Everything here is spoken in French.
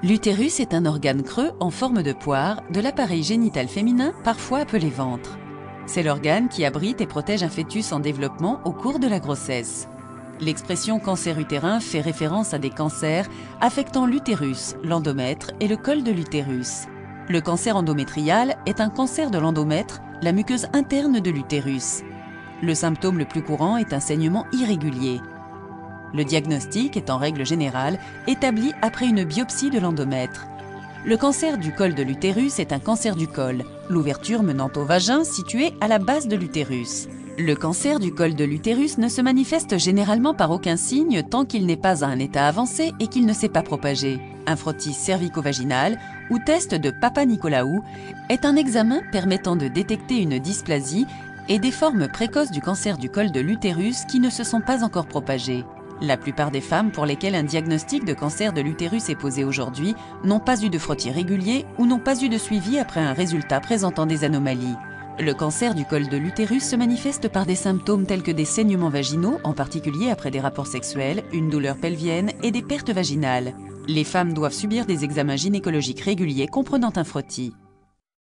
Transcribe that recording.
L'utérus est un organe creux en forme de poire de l'appareil génital féminin, parfois appelé ventre. C'est l'organe qui abrite et protège un fœtus en développement au cours de la grossesse. L'expression cancer utérin fait référence à des cancers affectant l'utérus, l'endomètre et le col de l'utérus. Le cancer endométrial est un cancer de l'endomètre, la muqueuse interne de l'utérus. Le symptôme le plus courant est un saignement irrégulier. Le diagnostic est en règle générale établi après une biopsie de l'endomètre. Le cancer du col de l'utérus est un cancer du col, l'ouverture menant au vagin située à la base de l'utérus. Le cancer du col de l'utérus ne se manifeste généralement par aucun signe tant qu'il n'est pas à un état avancé et qu'il ne s'est pas propagé. Un frottis cervico-vaginal ou test de Papa-Nicolau est un examen permettant de détecter une dysplasie et des formes précoces du cancer du col de l'utérus qui ne se sont pas encore propagées. La plupart des femmes pour lesquelles un diagnostic de cancer de l'utérus est posé aujourd'hui n'ont pas eu de frottis régulier ou n'ont pas eu de suivi après un résultat présentant des anomalies. Le cancer du col de l'utérus se manifeste par des symptômes tels que des saignements vaginaux, en particulier après des rapports sexuels, une douleur pelvienne et des pertes vaginales. Les femmes doivent subir des examens gynécologiques réguliers comprenant un frottis.